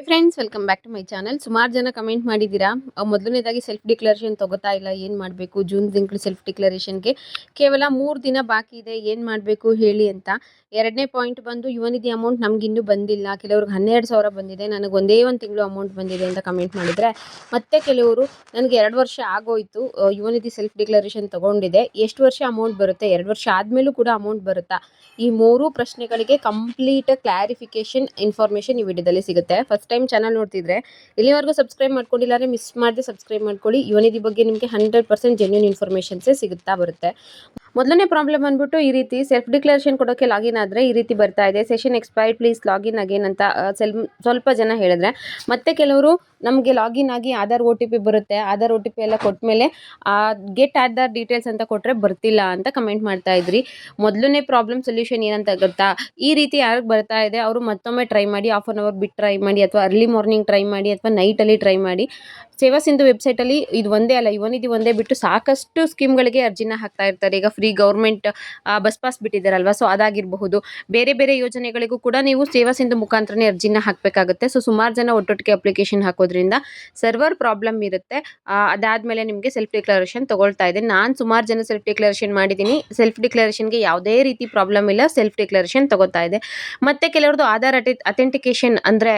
Friends, welcome back to my channel. ಸುಮಾರು ಜನ comment ಮಾಡಿದ್ದೀರಾ, ಮೊದಲನೇದಾಗಿ ಸೆಲ್ಫ್ ಡಿಕ್ಲರೇಷನ್ ತಗೋತಾ ಇಲ್ಲ, ಏನು ಮಾಡಬೇಕು? ಜೂನ್ ತಿಂಗಳು ಸೆಲ್ಫ್ ಡಿಕ್ಲರೇಷನ್ಗೆ ಕೇವಲ 3 ದಿನ ಬಾಕಿ ಇದೆ, ಏನು ಮಾಡಬೇಕು ಹೇಳಿ ಅಂತ. ಎರಡನೇ ಪಾಯಿಂಟ್ ಬಂದು ಯುವನಿಧಿ ಅಮೌಂಟ್ ನಮ್ಗೆ ಇನ್ನೂ ಬಂದಿಲ್ಲ. ಕೆಲವ್ರಿಗೆ 12,000 ಬಂದಿದೆ, ನನಗೆ ಒಂದೇ ಒಂದು ತಿಂಗಳು ಅಮೌಂಟ್ ಬಂದಿದೆ ಅಂತ ಕಮೆಂಟ್ ಮಾಡಿದರೆ, ಮತ್ತೆ ಕೆಲವರು ನನಗೆ 2 ವರ್ಷ ಆಗೋಯ್ತು ಯುವನಿಧಿ ಸೆಲ್ಫ್ ಡಿಕ್ಲರೇಷನ್ ತೊಗೊಂಡಿದೆ, ಎಷ್ಟು ವರ್ಷ ಅಮೌಂಟ್ ಬರುತ್ತೆ? 2 ವರ್ಷ ಆದಮೇಲೂ ಕೂಡ ಅಮೌಂಟ್ ಬರುತ್ತಾ? ಈ 3 ಪ್ರಶ್ನೆಗಳಿಗೆ ಕಂಪ್ಲೀಟ್ ಕ್ಲಾರಿಫಿಕೇಶನ್ ಇನ್ಫಾರ್ಮೇಷನ್ ಈ ವಿಡಿಯೋದಲ್ಲಿ ಸಿಗುತ್ತೆ. ಫಸ್ಟ್ ಟೈಮ್ ಚಾನಲ್ ನೋಡ್ತಿದ್ರೆ ಇಲ್ಲಿವರೆಗೂ ಸಬ್ಸ್ಕ್ರೈಬ್ ಮಾಡ್ಕೊಂಡಿಲ್ಲ, ಮಿಸ್ ಮಾಡದೆ ಸಬ್ಸ್ಕ್ರೈಬ್ ಮಾಡ್ಕೊಳ್ಳಿ. ಯುವನಿಧಿ ಬಗ್ಗೆ ನಿಮಗೆ 100% ಜೆನ್ಯೂನ್ ಇನ್ಫಾರ್ಮೇಷನ್ಸೇ ಸಿಗುತ್ತಾ ಬರುತ್ತೆ. ಮೊದಲನೇ ಪ್ರಾಬ್ಲಮ್ ಬಂದ್ಬಿಟ್ಟು ಈ ರೀತಿ ಸೆಲ್ಫ್ ಡಿಕ್ಲರೇಷನ್ ಕೊಡೋಕ್ಕೆ ಲಾಗಿನ್ ಆದರೆ ಈ ರೀತಿ ಬರ್ತಾ ಇದೆ, session expired, please login again ಅಂತ ಸ್ವಲ್ಪ ಜನ ಹೇಳಿದ್ರೆ, ಮತ್ತೆ ಕೆಲವರು ನಮಗೆ ಲಾಗಿನ್ ಆಗಿ ಆಧಾರ್ OTP ಬರುತ್ತೆ, ಆಧಾರ್ OTP ಎಲ್ಲ ಕೊಟ್ಟಮೇಲೆ ಗೆಟ್ ಆಧಾರ್ ಡೀಟೇಲ್ಸ್ ಅಂತ ಕೊಟ್ಟರೆ ಬರ್ತಿಲ್ಲ ಅಂತ ಕಮೆಂಟ್ ಮಾಡ್ತಾ ಇದ್ರಿ. ಮೊದಲನೇ ಪ್ರಾಬ್ಲಮ್ ಸೊಲ್ಯೂಷನ್ ಏನಂತ ಗೊತ್ತಾ? ಈ ರೀತಿ ಯಾರಿಗೆ ಬರ್ತಾ ಇದೆ ಅವರು ಮತ್ತೊಮ್ಮೆ ಟ್ರೈ ಮಾಡಿ, ಹಾಫ್ ಅನ್ ಅವರ್ ಬಿಟ್ಟು ಟ್ರೈ ಮಾಡಿ, ಅಥವಾ ಅರ್ಲಿ ಮಾರ್ನಿಂಗ್ ಟ್ರೈ ಮಾಡಿ, ಅಥವಾ ನೈಟಲ್ಲಿ ಟ್ರೈ ಮಾಡಿ. ಸೇವಾ ಸಿಂಧು ವೆಬ್ಸೈಟಲ್ಲಿ ಇದು ಒಂದೇ ಅಲ್ಲ, ಯುವನಿಧಿ ಒಂದೇ ಬಿಟ್ಟು ಸಾಕಷ್ಟು ಸ್ಕೀಮ್ಗಳಿಗೆ ಅರ್ಜಿನ ಹಾಕ್ತಾ ಇರ್ತಾರೆ. ಈಗ ಫ್ರೀ ಗೌರ್ಮೆಂಟ್ ಬಸ್ ಪಾಸ್ ಬಿಟ್ಟಿದ್ದಾರಲ್ವ, ಸೊ ಅದಾಗಿರಬಹುದು. ಬೇರೆ ಬೇರೆ ಯೋಜನೆಗಳಿಗೂ ಕೂಡ ನೀವು ಸೇವಾ ಸಿಂಧು ಮುಖಾಂತರನೇ ಅರ್ಜಿನ ಹಾಕಬೇಕಾಗುತ್ತೆ. ಸೊ ಸುಮಾರು ಜನ ಒಟ್ಟೊಟ್ಟಿಗೆ ಅಪ್ಲಿಕೇಶನ್ ಹಾಕೋದ್ರಿಂದ ಸರ್ವರ್ ಪ್ರಾಬ್ಲಮ್ ಇರುತ್ತೆ. ಅದಾದಮೇಲೆ ನಿಮಗೆ ಸೆಲ್ಫ್ ಡಿಕ್ಲರೇಷನ್ ತಗೊಳ್ತಾ ಇದೆ. ನಾನು ಸುಮಾರು ಜನ ಸೆಲ್ಫ್ ಡಿಕ್ಲರೇಷನ್ ಮಾಡಿದ್ದೀನಿ, ಸೆಲ್ಫ್ ಡಿಕ್ಲರೇಷನ್ಗೆ ಯಾವುದೇ ರೀತಿ ಪ್ರಾಬ್ಲಮ್ ಇಲ್ಲ, ಸೆಲ್ಫ್ ಡಿಕ್ಲರೇಷನ್ ತಗೋತಾ ಇದೆ. ಮತ್ತೆ ಕೆಲವ್ರದ್ದು ಆಧಾರ್ ಅಥೆಂಟಿಕೇಶನ್ ಅಂದರೆ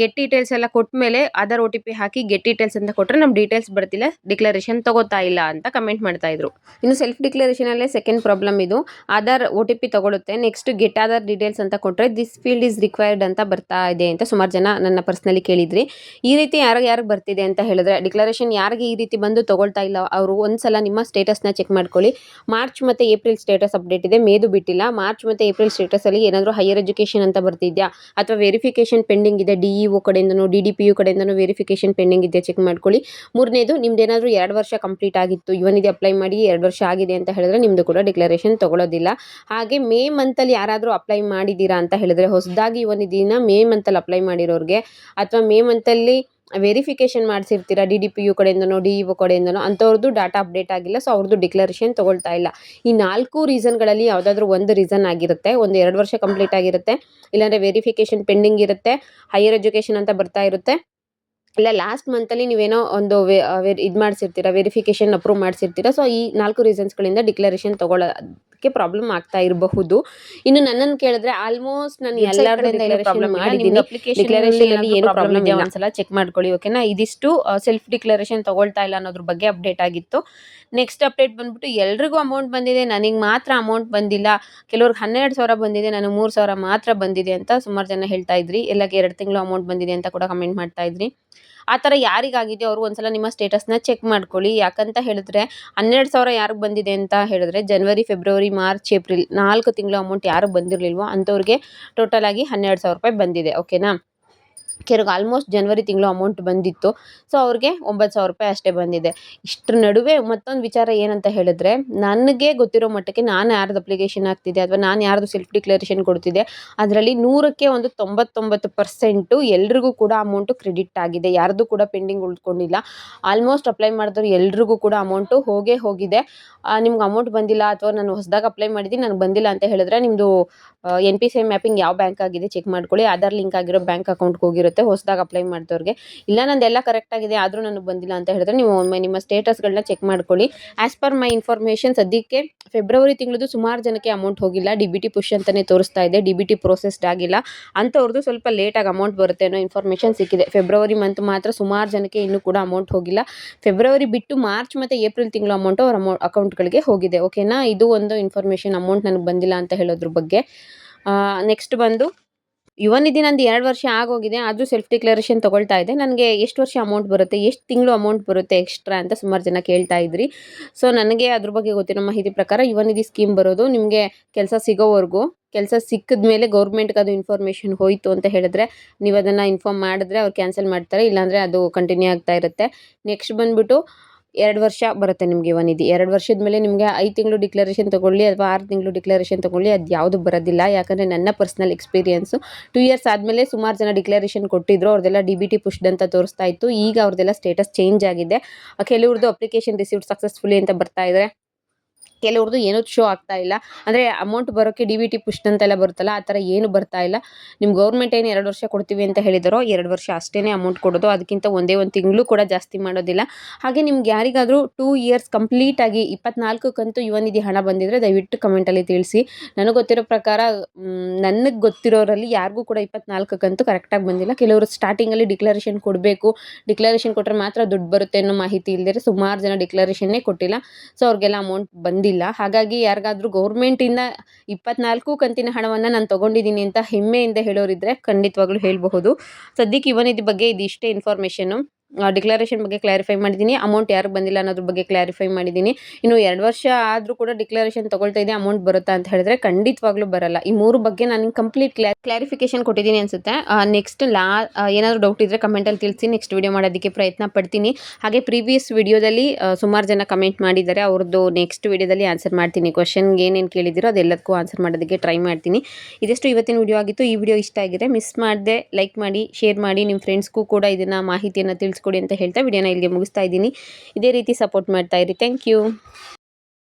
ಗೆಟ್ ಡೀಟೇಲ್ಸ್ ಎಲ್ಲ ಕೊಟ್ಟ ಮೇಲೆ ಆಧಾರ್ OTP ಹಾಕಿ ಗೆಟ್ ಡೀಟೇಲ್ಸ್ ಅಂತ ಕೊಟ್ಟರೆ ನಮ್ಮ ಡೀಟೇಲ್ಸ್ ಬರ್ತಿಲ್ಲ, ಡಿಕ್ಲರೇಷನ್ ತಗೋತಾ ಇಲ್ಲ ಅಂತ ಕಮೆಂಟ್ ಮಾಡ್ತಾ ಇದ್ರು. ಇನ್ನು ಸೆಲ್ಫ್ ಡಿಕ್ಲರೇಷನ್ ಅಲ್ಲೇ ಸೆಕೆಂಡ್ ಪ್ರಾಬ್ಲಮ್ ಇದು, ಆಧಾರ್ OTP ತಗೊಳುತ್ತೆ, ನೆಕ್ಸ್ಟ್ ಗೆಟ್ ಆಧಾರ್ ಡೀಟೇಲ್ಸ್ ಅಂತ ಕೊಟ್ಟರೆ ದಿಸ್ ಫೀಲ್ಡ್ ಈಸ್ ರಿಕ್ವೈರ್ಡ್ ಅಂತ ಬರ್ತಾ ಇದೆ ಅಂತ ಸುಮಾರು ಜನ ನನ್ನ ಪರ್ಸ್ನಲಿ ಕೇಳಿದ್ರಿ. ಈ ರೀತಿ ಯಾರಿಗೆ ಬರ್ತಿದೆ ಅಂತ ಹೇಳಿದ್ರೆ, ಡಿಕ್ಲರೇಷನ್ ಯಾರಿಗೆ ಈ ರೀತಿ ಬಂದು ತಗೊಳ್ತಾ ಇಲ್ಲ ಅವರು ಒಂದ್ಸಲ ನಿಮ್ಮ ಸ್ಟೇಟಸ್ನ ಚೆಕ್ ಮಾಡ್ಕೊಳ್ಳಿ. ಮಾರ್ಚ್ ಮತ್ತು ಏಪ್ರಿಲ್ ಸ್ಟೇಟಸ್ ಅಪ್ಡೇಟ್ ಇದೆ, ಮೇದು ಬಿಟ್ಟಿಲ್ಲ. ಮಾರ್ಚ್ ಮತ್ತು ಏಪ್ರಿಲ್ ಸ್ಟೇಟಸಲ್ಲಿ ಏನಾದರೂ ಹೈಯರ್ ಎಜುಕೇಷನ್ ಅಂತ ಬರ್ತಿದ್ಯಾ, ಅಥವಾ ವೆರಿಫಿಕೇಷನ್ ಪೆಂಡಿಂಗ್ ಇದೆ, DEO ಕಡೆಯಿಂದನೂ DDPU ಕಡೆಯಿಂದನೂ ವೆರಿಫಿಕೇಷನ್ ಪೆಂಡಿಂಗ್ ಇದೆಯಾ ಚೆಕ್ ಮಾಡ್ಕೊಳ್ಳಿ. ಮೂರನೇದು, ನಿಮ್ದು ಏನಾದರೂ 2 ವರ್ಷ ಕಂಪ್ಲೀಟ್ ಆಗಿತ್ತು, ಯುವನಿಧಿ ಅಪ್ಲೈ ಮಾಡಿ 2 ವರ್ಷ ಆಗಿದೆ ಅಂತ ಹೇಳಿದ್ರೆ ನಿಮ್ಮದು ಕೂಡ ಡಿಕ್ಲರೇಷನ್ ತಗೊಳ್ಳೋದಿಲ್ಲ. ಹಾಗೆ ಮೇ ಮಂತಲ್ಲಿ ಯಾರಾದರೂ ಅಪ್ಲೈ ಮಾಡಿದ್ದೀರಾ ಅಂತ ಹೇಳಿದ್ರೆ, ಹೊಸದಾಗಿ ಯುವನಿಧಿನ ಮೇ ಮಂತಲ್ಲಿ ಅಪ್ಲೈ ಮಾಡಿರೋರಿಗೆ, ಅಥವಾ ಮೇ ಮಂತಲ್ಲಿ ವೆರಿಫಿಕೇಷನ್ ಮಾಡಿಸಿರ್ತೀರಾ DDPU ಕಡೆಯಿಂದನೋ DEO ಕಡೆಯಿಂದನೋ, ಅಂಥವ್ರದ್ದು ಡಾಟಾ ಅಪ್ಡೇಟ್ ಆಗಿಲ್ಲ, ಸೊ ಅವ್ರದ್ದು ಡಿಕ್ಲರೇಷನ್ ತಗೊಳ್ತಾ ಇಲ್ಲ. ಈ 4 ರೀಸನ್ಗಳಲ್ಲಿ ಯಾವುದಾದ್ರೂ ಒಂದು ರೀಸನ್ ಆಗಿರುತ್ತೆ. ಒಂದು 2 ವರ್ಷ ಕಂಪ್ಲೀಟ್ ಆಗಿರುತ್ತೆ, ಇಲ್ಲಾಂದರೆ ವೆರಿಫಿಕೇಷನ್ ಪೆಂಡಿಂಗ್ ಇರುತ್ತೆ, ಹೈಯರ್ ಎಜುಕೇಷನ್ ಅಂತ ಬರ್ತಾ ಇರುತ್ತೆ, ಇಲ್ಲ ಲಾಸ್ಟ್ ಮಂತಲ್ಲಿ ನೀವೇನೋ ಒಂದು ಇದು ಮಾಡಿಸಿರ್ತೀರ, ವೆರಿಫಿಕೇಷನ್ ಅಪ್ರೂವ್ ಮಾಡಿಸಿರ್ತೀರ. ಸೊ ಈ 4 ರೀಸನ್ಸ್ಗಳಿಂದ ಡಿಕ್ಲರೇಷನ್ ತಗೊಳ್ಳೋದಕ್ಕೆ ಪ್ರಾಬ್ಲಮ್ ಆಗ್ತಾ ಇರಬಹುದು. ಇನ್ನು ನನ್ನನ್ನು ಕೇಳಿದ್ರೆ ಆಲ್ಮೋಸ್ಟ್ ನಾನು ಎಲ್ಲ ಡಿಕ್ಲರೇಷನ್ ಮಾಡಿದ್ದೀನಿ, ಡಿಕ್ಲರೇಷನಲ್ಲಿ ಏನು ಪ್ರಾಬ್ಲಮ್ ಇದೆ ಒಂದ್ಸಲ ಚೆಕ್ ಮಾಡ್ಕೊಳ್ಳಿ, ಓಕೆನಾ? ಇದಿಷ್ಟು ಸೆಲ್ಫ್ ಡಿಕ್ಲರೇಷನ್ ತಗೊಳ್ತಾ ಇಲ್ಲ ಅನ್ನೋದ್ರ ಬಗ್ಗೆ ಅಪ್ಡೇಟ್ ಆಗಿತ್ತು. ನೆಕ್ಸ್ಟ್ ಅಪ್ಡೇಟ್ ಬಂದ್ಬಿಟ್ಟು ಎಲ್ರಿಗೂ ಅಮೌಂಟ್ ಬಂದಿದೆ, ನನಗೆ ಮಾತ್ರ ಅಮೌಂಟ್ ಬಂದಿಲ್ಲ, ಕೆಲವ್ರಿಗೆ 12,000 ಬಂದಿದೆ, ನನಗೆ 3,000 ಮಾತ್ರ ಬಂದಿದೆ ಅಂತ ಸುಮಾರು ಜನ ಹೇಳ್ತಾ ಇದ್ರಿ. ಎಲ್ಲಕ್ಕೆ 2 ತಿಂಗಳು ಅಮೌಂಟ್ ಬಂದಿದೆ ಅಂತ ಕೂಡ ಕಮೆಂಟ್ ಮಾಡ್ತಾ ಇದ್ರಿ. ಆ ಥರ ಯಾರಿಗಾಗಿದೆ ಅವರು ಒಂದ್ಸಲ ನಿಮ್ಮ ಸ್ಟೇಟಸ್ನ ಚೆಕ್ ಮಾಡ್ಕೊಳ್ಳಿ. ಯಾಕಂತ ಹೇಳಿದ್ರೆ 12,000 ಯಾರಿಗೆ ಬಂದಿದೆ ಅಂತ ಹೇಳಿದ್ರೆ, ಜನವರಿ, ಫೆಬ್ರವರಿ, ಮಾರ್ಚ್, ಏಪ್ರಿಲ್ 4 ತಿಂಗಳು ಅಮೌಂಟ್ ಯಾರಿಗೆ ಬಂದಿರಲಿಲ್ವೋ ಅಂಥವ್ರಿಗೆ ಟೋಟಲ್ ಆಗಿ 12,000 ರೂಪಾಯಿ ಬಂದಿದೆ, ಓಕೆನಾ? ಕೆಲವ್ರಿಗೆ ಆಲ್ಮೋಸ್ಟ್ ಜನವರಿ ತಿಂಗಳು ಅಮೌಂಟ್ ಬಂದಿತ್ತು, ಸೊ ಅವ್ರಿಗೆ 9,000 ರೂಪಾಯಿ ಅಷ್ಟೇ ಬಂದಿದೆ. ಇಷ್ಟರ ನಡುವೆ ಮತ್ತೊಂದು ವಿಚಾರ ಏನಂತ ಹೇಳಿದ್ರೆ, ನನಗೆ ಗೊತ್ತಿರೋ ಮಟ್ಟಕ್ಕೆ ನಾನು ಯಾರ್ದು ಅಪ್ಲಿಕೇಶನ್ ಹಾಕ್ತಿದ್ದೆ ಅಥವಾ ನಾನು ಯಾರ್ದು ಸೆಲ್ಫ್ ಡಿಕ್ಲರೇಷನ್ ಕೊಡ್ತಿದ್ದೆ, ಅದರಲ್ಲಿ 100ಕ್ಕೆ 99% ಎಲ್ರಿಗೂ ಕೂಡ ಅಮೌಂಟು ಕ್ರೆಡಿಟ್ ಆಗಿದೆ, ಯಾರ್ದು ಕೂಡ ಪೆಂಡಿಂಗ್ ಉಳ್ಕೊಂಡಿಲ್ಲ. ಆಲ್ಮೋಸ್ಟ್ ಅಪ್ಲೈ ಮಾಡಿದವರು ಎಲ್ರಿಗೂ ಕೂಡ ಅಮೌಂಟು ಹೋಗಿದೆ. ನಿಮ್ಗೆ ಅಮೌಂಟ್ ಬಂದಿಲ್ಲ ಅಥವಾ ನಾನು ಹೊಸದಾಗಿ ಅಪ್ಲೈ ಮಾಡಿದ್ದೀನಿ ನನಗೆ ಬಂದಿಲ್ಲ ಅಂತ ಹೇಳಿದ್ರೆ, ನಿಮ್ಮದು NPCI ಮ್ಯಾಪಿಂಗ್ ಯಾವ ಬ್ಯಾಂಕ್ ಆಗಿದೆ ಚೆಕ್ ಮಾಡ್ಕೊಳ್ಳಿ, ಆಧಾರ್ ಲಿಂಕ್ ಆಗಿರೋ ಬ್ಯಾಂಕ್ ಅಕೌಂಟ್ಗೆ ಹೋಗಿರುತ್ತೆ ಹೊಸದಾಗಿ ಅಪ್ಲೈ ಮಾಡಿದವ್ರಿಗೆ. ಇಲ್ಲ ನಂದೆಲ್ಲ ಕರೆಕ್ಟ್ ಆಗಿದೆ ಆದರೂ ನನಗೆ ಬಂದಿಲ್ಲ ಅಂತ ಹೇಳಿದ್ರೆ, ನೀವು ಒಮ್ಮೆ ನಿಮ್ಮ ಸ್ಟೇಟಸ್ಗಳನ್ನ ಚೆಕ್ ಮಾಡ್ಕೊಳ್ಳಿ. ಆ್ಯಸ್ ಪರ್ ಮೈ ಇನ್ಫಾರ್ಮೇಷನ್ ಸದ್ಯಕ್ಕೆ ಫೆಬ್ರವರಿ ತಿಂಗಳದ್ದು ಸುಮಾರು ಜನಕ್ಕೆ ಅಮೌಂಟ್ ಹೋಗಿಲ್ಲ, DBT ಪುಷ್ ಅಂತಲೇ ತೋರಿಸ್ತಾ ಇದೆ, DBT ಪ್ರೋಸೆಸ್ಡ್ ಆಗಿಲ್ಲ, ಅಂಥವ್ರದ್ದು ಸ್ವಲ್ಪ ಲೇಟಾಗಿ ಅಮೌಂಟ್ ಬರುತ್ತೆ ಅನ್ನೋ ಇನ್ಫಾರ್ಮೇಷನ್ ಸಿಕ್ಕಿದೆ. ಫೆಬ್ರವರಿ ಮಂತ್ ಮಾತ್ರ ಸುಮಾರು ಜನಕ್ಕೆ ಇನ್ನೂ ಕೂಡ ಅಮೌಂಟ್ ಹೋಗಿಲ್ಲ. ಫೆಬ್ರವರಿ ಬಿಟ್ಟು ಮಾರ್ಚ್ ಮತ್ತು ಏಪ್ರಿಲ್ ತಿಂಗಳು ಅಮೌಂಟು ಅವ್ರ ಅಕೌಂಟ್ಗಳಿಗೆ ಹೋಗಿದೆ, ಓಕೆನಾ? ಇದು ಒಂದು ಇನ್ಫಾರ್ಮೇಷನ್, ಅಮೌಂಟ್ ನನಗೆ ಬಂದಿಲ್ಲ ಅಂತ ಹೇಳೋದ್ರ ಬಗ್ಗೆ. ನೆಕ್ಸ್ಟ್ ಬಂದು ಯುವನಿಧಿ ನಂದು 2 ವರ್ಷ ಆಗೋಗಿದೆ, ಆದರೂ ಸೆಲ್ಫ್ ಡಿಕ್ಲರೇಷನ್ ತಗೊಳ್ತಾ ಇದೆ, ನನಗೆ ಎಷ್ಟು ವರ್ಷ ಅಮೌಂಟ್ ಬರುತ್ತೆ, ಎಷ್ಟು ತಿಂಗಳು ಅಮೌಂಟ್ ಬರುತ್ತೆ ಎಕ್ಸ್ಟ್ರಾ ಅಂತ ಸುಮಾರು ಜನ ಕೇಳ್ತಾ ಇದ್ರಿ. ಸೊ ನನಗೆ ಅದ್ರ ಬಗ್ಗೆ ಗೊತ್ತಿರೋ ಮಾಹಿತಿ ಪ್ರಕಾರ ಯುವನಿಧಿ ಸ್ಕೀಮ್ ಬರೋದು ನಿಮಗೆ ಕೆಲಸ ಸಿಗೋವರೆಗೂ, ಕೆಲಸ ಸಿಕ್ಕಿದ ಮೇಲೆ ಗೌರ್ಮೆಂಟ್ಗೆ ಅದು ಇನ್ಫಾರ್ಮೇಷನ್ ಹೋಯಿತು ಅಂತ ಹೇಳಿದ್ರೆ ನೀವು ಅದನ್ನು ಇನ್ಫಾರ್ಮ್ ಮಾಡಿದ್ರೆ ಅವ್ರು ಕ್ಯಾನ್ಸಲ್ ಮಾಡ್ತಾರೆ, ಇಲ್ಲಾಂದರೆ ಅದು ಕಂಟಿನ್ಯೂ ಆಗ್ತಾ ಇರುತ್ತೆ. ನೆಕ್ಸ್ಟ್ ಬಂದುಬಿಟ್ಟು 2 ವರ್ಷ ಬರುತ್ತೆ ನಿಮಗೆ ಯುವನಿಧಿ. 2 ವರ್ಷದ ಮೇಲೆ ನಿಮಗೆ 5 ತಿಂಗಳು ಡಿಕ್ಲರೇಷನ್ ತೊಗೊಳ್ಳಿ ಅಥವಾ 6 ತಿಂಗಳು ಡಿಕ್ಲರೇಷನ್ ತೊಗೊಳ್ಳಿ, ಅದು ಯಾವುದು ಬರೋದಿಲ್ಲ. ಯಾಕಂದರೆ ನನ್ನ ಪರ್ಸ್ನಲ್ ಎಕ್ಸ್ಪೀರಿಯನ್ಸು 2 ಇಯರ್ಸ್ ಆದಮೇಲೆ ಸುಮಾರು ಜನ ಡಿಕ್ಲರೇಷನ್ ಕೊಟ್ಟಿದ್ರು, ಅವ್ರದ್ದೆಲ್ಲ DBT ಪುಷ್ಡ್ ಅಂತ ತೋರಿಸ್ತಾ ಇತ್ತು. ಈಗ ಅವ್ರದ್ದೆಲ್ಲ ಸ್ಟೇಟಸ್ ಚೇಂಜ್ ಆಗಿದೆ, ಕೆಲವ್ರದ್ದು ಅಪ್ಲಿಕೇಶನ್ ರಿಸೀವ್ಡ್ ಸಕ್ಸಸ್ಫುಲಿ ಅಂತ ಬರ್ತಾ ಇದೆ, ಕೆಲವ್ರದ್ದು ಏನೂ ಶೋ ಆಗ್ತಾ ಇಲ್ಲ. ಅಂದರೆ ಅಮೌಂಟ್ ಬರೋಕ್ಕೆ ಡಿ-ಬಿ-ಟಿ ಪುಷ್ ಅಂತೆಲ್ಲ ಬರುತ್ತಲ್ಲ, ಆ ಥರ ಏನು ಬರ್ತಾ ಇಲ್ಲ. ನಿಮ್ಮ ಗೌರ್ಮೆಂಟ್ ಏನು 2 ವರ್ಷ ಕೊಡ್ತೀವಿ ಅಂತ ಹೇಳಿದಾರೋ 2 ವರ್ಷ ಅಷ್ಟೇ ಅಮೌಂಟ್ ಕೊಡೋದು. ಅದಕ್ಕಿಂತ ಒಂದೇ ಒಂದು ತಿಂಗಳು ಕೂಡ ಜಾಸ್ತಿ ಮಾಡೋದಿಲ್ಲ. ಹಾಗೆ ನಿಮ್ಗೆ ಯಾರಿಗಾದರೂ 2 ಇಯರ್ಸ್ ಕಂಪ್ಲೀಟಾಗಿ 24 ಕಂತು ಯುವ ನಿಧಿ ಹಣ ಬಂದಿದ್ದರೆ ದಯವಿಟ್ಟು ಕಮೆಂಟಲ್ಲಿ ತಿಳಿಸಿ. ನನಗೆ ಗೊತ್ತಿರೋ ಪ್ರಕಾರ ನನಗೆ ಗೊತ್ತಿರೋರಲ್ಲಿ ಯಾರಿಗೂ ಕೂಡ 24 ಕಂತು ಕರೆಕ್ಟಾಗಿ ಬಂದಿಲ್ಲ. ಕೆಲವರು ಸ್ಟಾರ್ಟಿಂಗಲ್ಲಿ ಡಿಕ್ಲರೇಷನ್ ಕೊಡಬೇಕು, ಡಿಕ್ಲರೇಷನ್ ಕೊಟ್ಟರೆ ಮಾತ್ರ ದುಡ್ಡು ಬರುತ್ತೆ ಅನ್ನೋ ಮಾಹಿತಿ ಇಲ್ಲದೇ ಸುಮಾರು ಜನ ಡಿಕ್ಲರೇಷನ್ನೇ ಕೊಟ್ಟಿಲ್ಲ. ಸೊ ಅವ್ರಿಗೆಲ್ಲ ಅಮೌಂಟ್ ಬಂದಿಲ್ಲ. ಹಾಗಾಗಿ ಯಾರಿಗಾದ್ರೂ ಗೌರ್ಮೆಂಟಿಂದ 24 ಕಂತಿನ ಹಣವನ್ನು ನಾನು ತೊಗೊಂಡಿದ್ದೀನಿ ಅಂತ ಹೆಮ್ಮೆಯಿಂದ ಹೇಳೋರಿದ್ದರೆ ಖಂಡಿತವಾಗ್ಲೂ ಹೇಳಬಹುದು. ಸದ್ಯಕ್ಕೆ ಯುವ ನಿಧಿ ಬಗ್ಗೆ ಇದಿಷ್ಟೇ ಇನ್ಫಾರ್ಮೇಷನ್ನು. ಡಿಕ್ಲರೇಷನ್ ಬಗ್ಗೆ ಕ್ಲಾರಿಫೈ ಮಾಡಿದ್ದೀನಿ, ಅಮೌಂಟ್ ಯಾರಿಗೆ ಬಂದಿಲ್ಲ ಅನ್ನೋದ್ರ ಬಗ್ಗೆ ಕ್ಲಾರಿಫೈ ಮಾಡಿದ್ದೀನಿ. ಇನ್ನು 2 ವರ್ಷ ಆದರೂ ಕೂಡ ಡಿಕ್ಲರೇಷನ್ ತೊಗೊಳ್ತಾ ಇದೆ, ಅಮೌಂಟ್ ಬರುತ್ತಾ ಅಂತ ಹೇಳಿದ್ರೆ ಖಂಡಿತವಾಗ್ಲೂ ಬರಲ್ಲ. ಈ 3 ಬಗ್ಗೆ ನಾನು ಕಂಪ್ಲೀಟ್ ಕ್ಲಾರಿಫಿಕೇಶನ್ ಕೊಟ್ಟಿದ್ದೀನಿ ಅನಿಸುತ್ತೆ. ನೆಕ್ಸ್ಟ್ ಏನಾದರೂ ಡೌಟ್ ಇದ್ದರೆ ಕಮೆಂಟಲ್ಲಿ ತಿಳಿಸಿ, ನೆಕ್ಸ್ಟ್ ವಿಡಿಯೋ ಮಾಡೋದಕ್ಕೆ ಪ್ರಯತ್ನ ಪಡ್ತೀನಿ. ಹಾಗೆ ಪ್ರೀವಿಯಸ್ ವಿಡಿಯೋದಲ್ಲಿ ಸುಮಾರು ಜನ ಕಮೆಂಟ್ ಮಾಡಿದ್ದಾರೆ, ಅವ್ರದ್ದು ನೆಕ್ಸ್ಟ್ ವಿಡಿಯೋದಲ್ಲಿ ಆನ್ಸರ್ ಮಾಡ್ತೀನಿ. ಕ್ವಶನ್ಗೆ ಏನೇನು ಕೇಳಿದ್ದೀರೋ ಅದೆಲ್ಲದಕ್ಕೂ ಆನ್ಸರ್ ಮಾಡೋದಕ್ಕೆ ಟ್ರೈ ಮಾಡ್ತೀನಿ. ಇದೆಷ್ಟು ಇವತ್ತಿನ ವಿಡಿಯೋ ಆಗಿತ್ತು. ಈ ವಿಡಿಯೋ ಇಷ್ಟ ಆಗಿದೆ ಮಿಸ್ ಮಾಡದೆ ಲೈಕ್ ಮಾಡಿ, ಶೇರ್ ಮಾಡಿ, ನಿಮ್ಮ ಫ್ರೆಂಡ್ಸ್ಗೂ ಕೂಡ ಇದನ್ನು ಮಾಹಿತಿಯನ್ನು ತಿಳಿಸ್ಕೊಡಿ ಅಂತ ಹೇಳ್ತಾ ವಿಡಿಯೋನ ಇಲ್ಲಿಗೆ ಮುಗಿಸ್ತಾ ಇದ್ದೀನಿ. ಇದೇ ರೀತಿ ಸಪೋರ್ಟ್ ಮಾಡ್ತಾ ಇರಿ. Thank you.